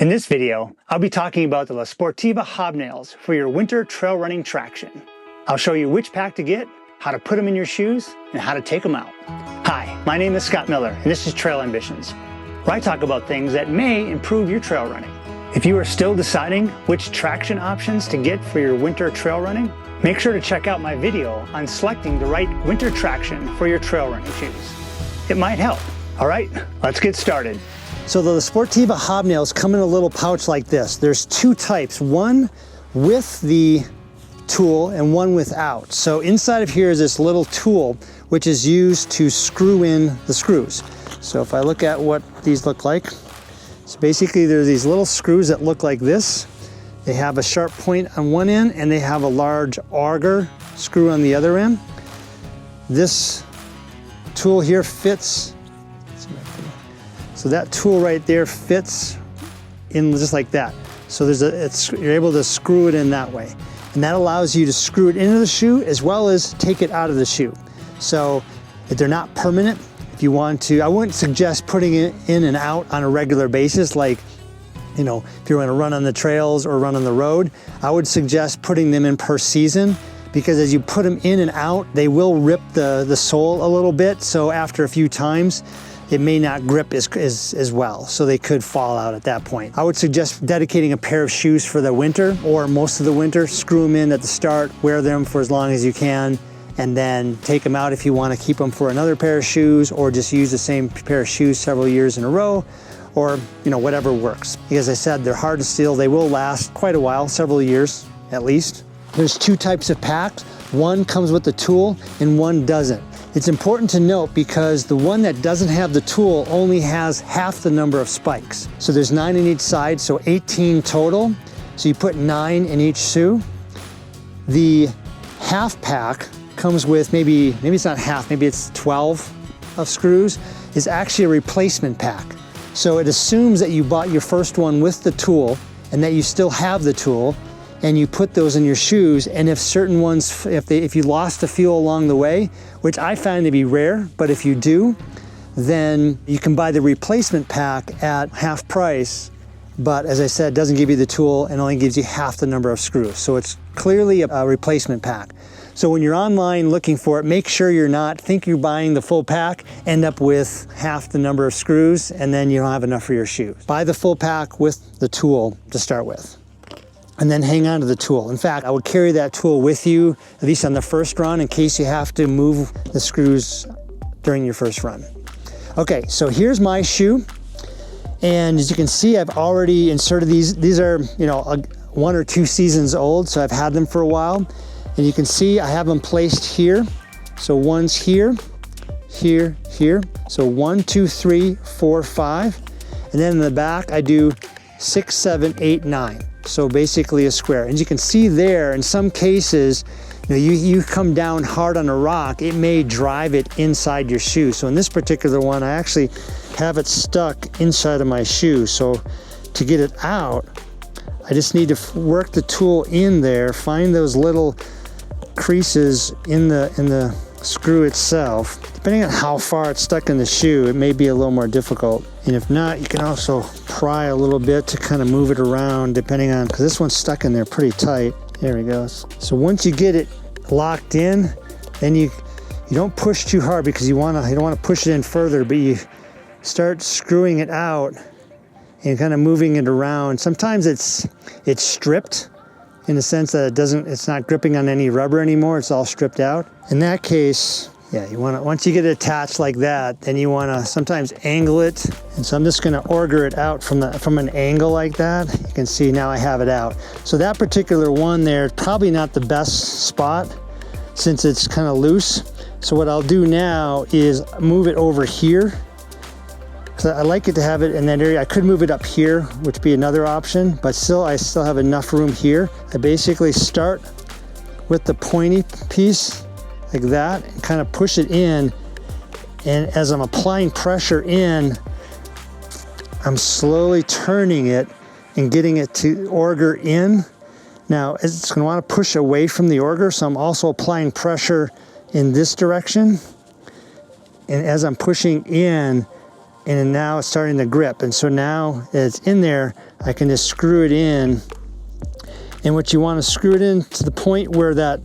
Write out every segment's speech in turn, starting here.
In this video, I'll be talking about the Sportiva Hobnails for your winter trail running traction. I'll show you which pack to get, how to put them in your shoes, and how to take them out. Hi, my name is Scott Miller, and this is Trail Ambitions, where I talk about things that may improve your trail running. If you are still deciding which traction options to get for your winter trail running, make sure to check out my video on selecting the right winter traction for your trail running shoes. It might help. All right, let's get started. So the Sportiva Hobnails come in a little pouch like this. There's two types, one with the tool and one without. So inside of here is this little tool which is used to screw in the screws. So if I look at what these look like, so basically there's these little screws that look like this. They have a sharp point on one end and they have a large auger screw on the other end. This tool here fits. So that tool right there fits in just like that. So you're able to screw it in that way. And that allows you to screw it into the shoe as well as take it out of the shoe. So if they're not permanent, if you want to, I wouldn't suggest putting it in and out on a regular basis, like, you know, if you're gonna run on the trails or run on the road. I would suggest putting them in per season, because as you put them in and out, they will rip the sole a little bit. So after a few times, it may not grip as well, so they could fall out at that point. I would suggest dedicating a pair of shoes for the winter or most of the winter. Screw them in at the start, wear them for as long as you can, and then take them out if you want to keep them for another pair of shoes, or just use the same pair of shoes several years in a row, or whatever works. As I said, they're hard to steal. They will last quite a while, several years at least. There's two types of packs. One comes with the tool and one doesn't. It's important to note because the one that doesn't have the tool only has half the number of spikes. So there's 9 in each side, so 18 total. So you put 9 in each shoe. The half pack comes with maybe it's not half, maybe it's 12 of screws, is actually a replacement pack. So it assumes that you bought your first one with the tool and that you still have the tool, and you put those in your shoes, and if certain ones, if you lost a few along the way, which I find to be rare, but if you do, then you can buy the replacement pack at half price, but as I said, it doesn't give you the tool and only gives you half the number of screws. So it's clearly a replacement pack. So when you're online looking for it, make sure think you're buying the full pack, end up with half the number of screws, and then you don't have enough for your shoes. Buy the full pack with the tool to start with, and then hang on to the tool. In fact, I would carry that tool with you, at least on the first run, in case you have to move the screws during your first run. Okay, so here's my shoe. And as you can see, I've already inserted these. These are, 1 or 2 seasons old, so I've had them for a while. And you can see I have them placed here. So one's here, here, here. So 1, 2, 3, 4, 5. And then in the back, I do 6, 7, 8, 9. So basically a square. And you can see there, in some cases, you come down hard on a rock, it may drive it inside your shoe. So in this particular one, I actually have it stuck inside of my shoe. So to get it out, I just need to work the tool in there, find those little creases in the screw itself. Depending on how far it's stuck in the shoe, it may be a little more difficult. And if not, you can also pry a little bit to kind of move it around, depending on, because this one's stuck in there pretty tight. There we go. So once you get it locked in, then you don't push too hard, because you don't want to push it in further, but you start screwing it out and kind of moving it around. Sometimes it's stripped in the sense that it's not gripping on any rubber anymore. It's all stripped out. In that case, yeah, once you get it attached like that, then you want to sometimes angle it. And so I'm just going to auger it out from an angle like that. You can see now I have it out. So that particular one there is probably not the best spot since it's kind of loose. So what I'll do now is move it over here. So I like it to have it in that area. I could move it up here, which would be another option, but I still have enough room here. I basically start with the pointy piece like that and kind of push it in. And as I'm applying pressure in, I'm slowly turning it and getting it to auger in. Now it's going to want to push away from the auger, so I'm also applying pressure in this direction. And as I'm pushing in, and now it's starting to grip. And so now it's in there, I can just screw it in. And what you want to screw it in to the point where that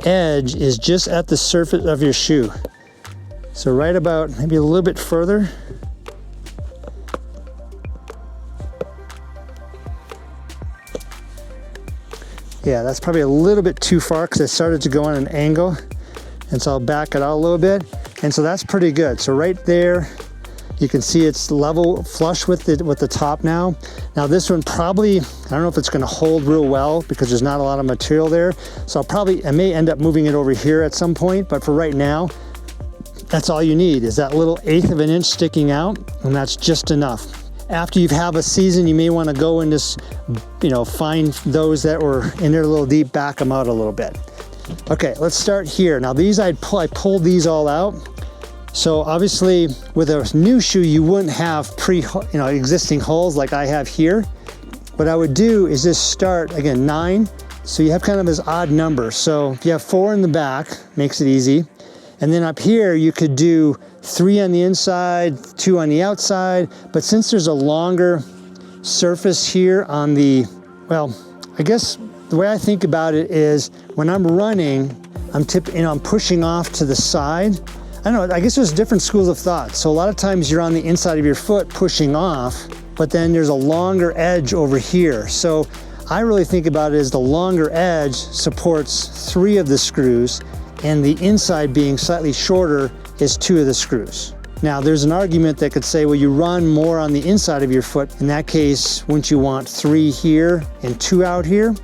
edge is just at the surface of your shoe. So right about maybe a little bit further. Yeah, that's probably a little bit too far because it started to go on an angle. And so I'll back it out a little bit. And so that's pretty good. So right there, you can see it's level flush with the top now. Now this one probably, I don't know if it's gonna hold real well because there's not a lot of material there. So I may end up moving it over here at some point, but for right now, that's all you need is that little 1/8 of an inch sticking out, and that's just enough. After you have a season, you may wanna go and just, find those that were in there a little deep, back them out a little bit. Okay, let's start here. Now these, I pulled these all out. So obviously with a new shoe, you wouldn't have existing holes like I have here. What I would do is just start, again, 9. So you have kind of this odd number. So if you have 4 in the back, makes it easy. And then up here, you could do 3 on the inside, 2 on the outside. But since there's a longer surface here on the, well, I guess the way I think about it is when I'm running, I'm pushing off to the side. I don't know, I guess there's different schools of thought. So a lot of times you're on the inside of your foot pushing off, but then there's a longer edge over here. So I really think about it as the longer edge supports 3 of the screws, and the inside being slightly shorter is 2 of the screws. Now there's an argument that could say, well, you run more on the inside of your foot. In that case, wouldn't you want 3 here and 2 out here?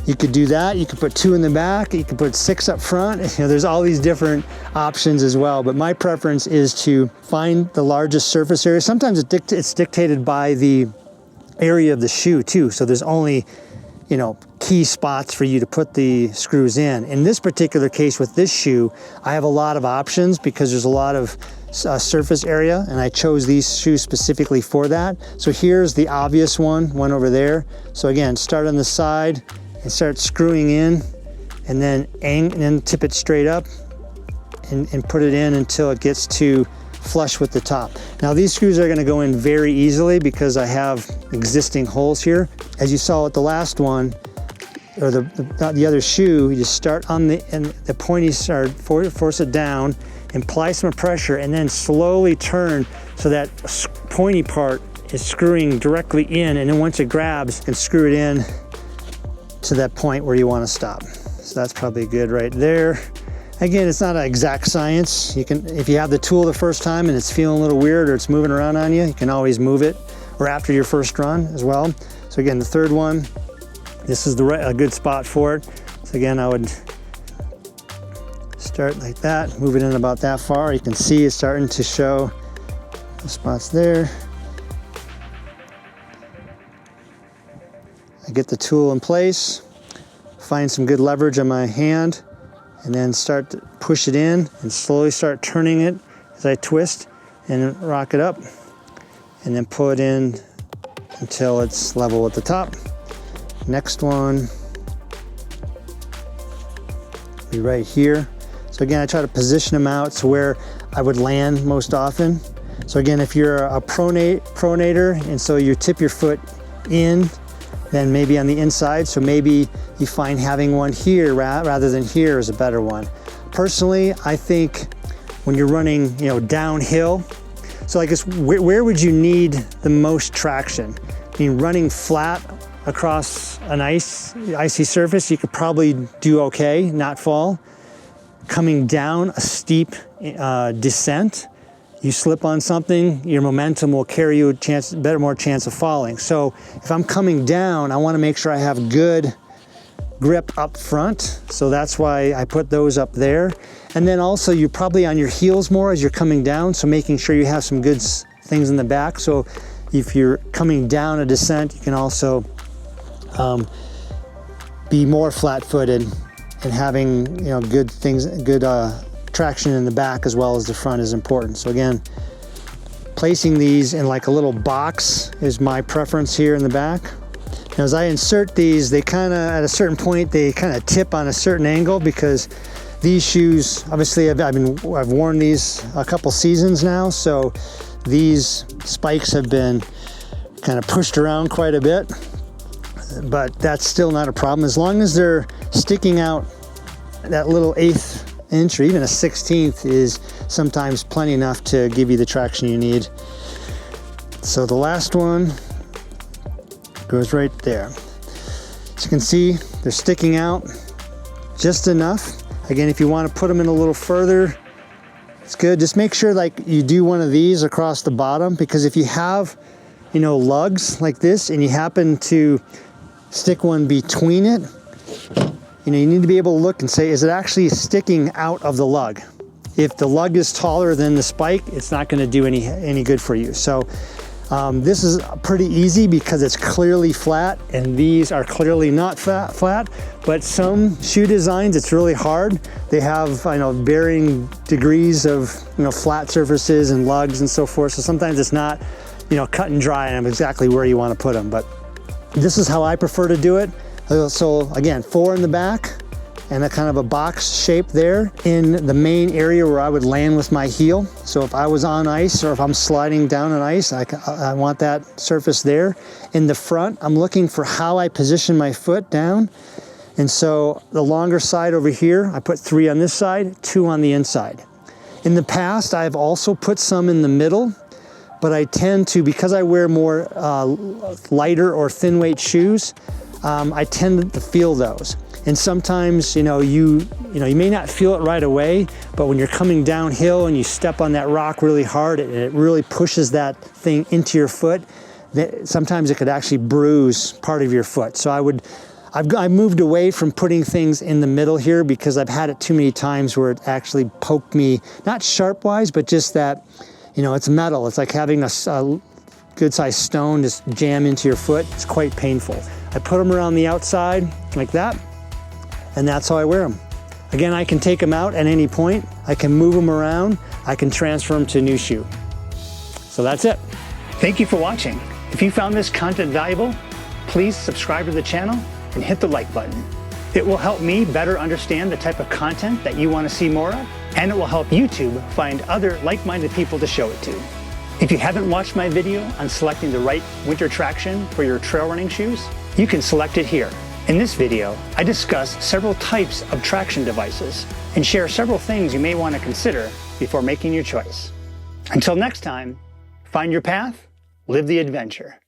You could do that. You could put 2 in the back. You could put 6 up front. There's all these different options as well. But my preference is to find the largest surface area. Sometimes it's dictated by the area of the shoe too. So there's only, key spots for you to put the screws in. In this particular case with this shoe, I have a lot of options because there's a lot of surface area, and I chose these shoes specifically for that. So here's the obvious one over there. So again, start on the side and start screwing in, and then tip it straight up and put it in until it gets to flush with the top. Now these screws are gonna go in very easily because I have existing holes here. As you saw with the last one, or the other shoe, you just start on the pointy side, force it down, and apply some pressure, and then slowly turn so that pointy part is screwing directly in, and then once it grabs, you can screw it in to that point where you want to stop. So that's probably good right there. Again, it's not an exact science. You can, if you have the tool the first time and it's feeling a little weird or it's moving around on you, you can always move it, or after your first run as well. So again, the third one, this is a good spot for it. So again, I would start like that, move it in about that far. You can see it's starting to show the spots there. I get the tool in place, find some good leverage on my hand, and then start to push it in and slowly start turning it as I twist and rock it up, and then pull it in until it's level with the top. Next one be right here. So again, I try to position them out to where I would land most often. So again, if you're a pronator and so you tip your foot in, then maybe on the inside, so maybe you find having one here rather than here is a better one. Personally, I think when you're running, downhill, so I guess where would you need the most traction? I mean, running flat across an icy surface, you could probably do okay, not fall. Coming down a steep descent, you slip on something, your momentum will carry you more chance of falling. So if I'm coming down, I want to make sure I have good grip up front. So that's why I put those up there. And then also you're probably on your heels more as you're coming down. So making sure you have some good things in the back. So if you're coming down a descent, you can also be more flat-footed and having good things, good traction in the back as well as the front is important. So again, placing these in like a little box is my preference here in the back. Now as I insert these, they kind of, at a certain point, they kind of tip on a certain angle because these shoes, obviously I've worn these a couple seasons now, so these spikes have been kind of pushed around quite a bit, but that's still not a problem. As long as they're sticking out, that little 1/8 inch or even a 1/16 is sometimes plenty enough to give you the traction you need. So the last one goes right there. As you can see, they're sticking out just enough. Again, if you want to put them in a little further, it's good. Just make sure like you do one of these across the bottom, because if you have, you know, lugs like this and you happen to stick one between it, you know, you need to be able to look and say, is it actually sticking out of the lug? If the lug is taller than the spike, it's not going to do any good for you. So this is pretty easy because it's clearly flat, and these are clearly not flat. But some shoe designs, it's really hard. They have, I know, varying degrees of, you know, flat surfaces and lugs and so forth. So sometimes it's not, you know, cut and dry and exactly where you want to put them. But this is how I prefer to do it. So again, 4 in the back and a kind of a box shape there in the main area where I would land with my heel. So if I was on ice or if I'm sliding down on ice, I want that surface there. In the front, I'm looking for how I position my foot down. And so the longer side over here, I put 3 on this side, 2 on the inside. In the past, I've also put some in the middle, but I tend to, because I wear more lighter or thin weight shoes, I tend to feel those. And sometimes, you know, you may not feel it right away, but when you're coming downhill and you step on that rock really hard and it really pushes that thing into your foot, sometimes it could actually bruise part of your foot. So I've moved away from putting things in the middle here because I've had it too many times where it actually poked me, not sharp wise, but just that, you know, it's metal. It's like having a good sized stone just jam into your foot. It's quite painful. I put them around the outside like that, and that's how I wear them. Again, I can take them out at any point. I can move them around. I can transfer them to a new shoe. So that's it. Thank you for watching. If you found this content valuable, please subscribe to the channel and hit the like button. It will help me better understand the type of content that you want to see more of, and it will help YouTube find other like-minded people to show it to. If you haven't watched my video on selecting the right winter traction for your trail running shoes, you can select it here. In this video, I discuss several types of traction devices and share several things you may want to consider before making your choice. Until next time, find your path, live the adventure.